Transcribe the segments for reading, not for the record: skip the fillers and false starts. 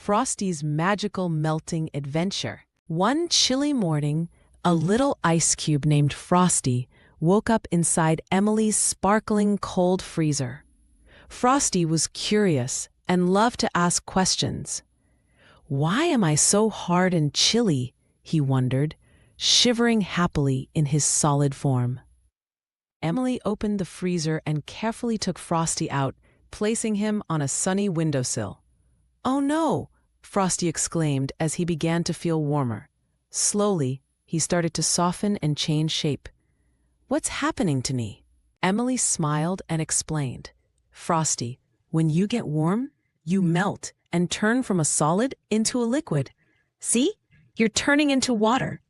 Frosty's magical melting adventure. One chilly morning, a little ice cube named Frosty woke up inside Emily's sparkling cold freezer. Frosty was curious and loved to ask questions. "Why am I so hard and chilly?" he wondered, shivering happily in his solid form. Emily opened the freezer and carefully took Frosty out, placing him on a sunny windowsill. "Oh no!" Frosty exclaimed as he began to feel warmer. Slowly, he started to soften and change shape. "What's happening to me?" Emily smiled and explained. "Frosty, when you get warm, you melt and turn from a solid into a liquid. See? You're turning into water."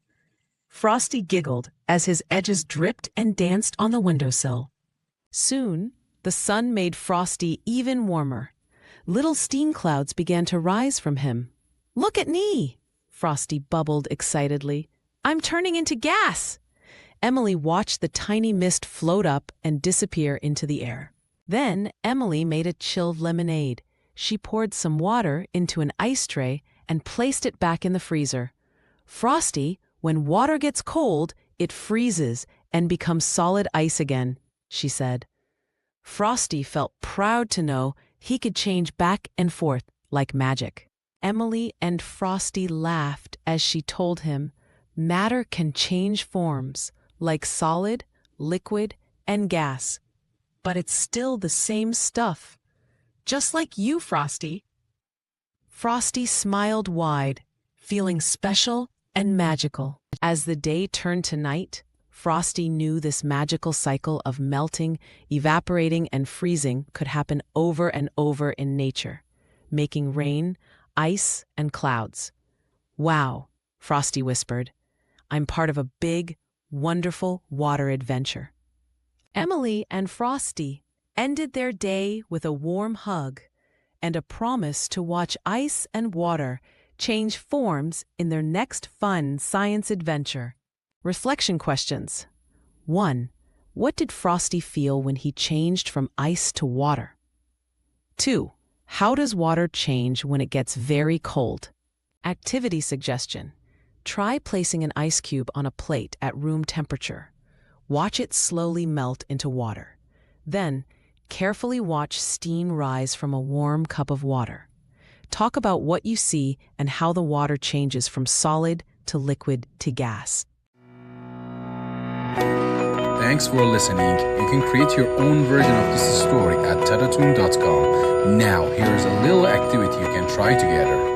Frosty giggled as his edges dripped and danced on the windowsill. Soon, the sun made Frosty even warmer. Little steam clouds began to rise from him. "Look at me!" Frosty bubbled excitedly. "I'm turning into gas!" Emily watched the tiny mist float up and disappear into the air. Then Emily made a chilled lemonade. She poured some water into an ice tray and placed it back in the freezer. "Frosty, when water gets cold, it freezes and becomes solid ice again," she said. Frosty felt proud to know he could change back and forth like magic. Emily and Frosty laughed as she told him, "Matter can change forms, like solid, liquid, and gas. But it's still the same stuff. Just like you, Frosty." Frosty smiled wide, feeling special and magical. As the day turned to night, Frosty knew this magical cycle of melting, evaporating, and freezing could happen over and over in nature, making rain, ice, and clouds. "Wow," Frosty whispered. "I'm part of a big, wonderful water adventure." Emily and Frosty ended their day with a warm hug and a promise to watch ice and water change forms in their next fun science adventure. Reflection questions. 1. What did Frosty feel when he changed from ice to water? 2. How does water change when it gets very cold? Activity suggestion. Try placing an ice cube on a plate at room temperature. Watch it slowly melt into water. Then, carefully watch steam rise from a warm cup of water. Talk about what you see and how the water changes from solid to liquid to gas. Thanks for listening. You can create your own version of this story at Tadatoon.com. Now, here's a little activity you can try together.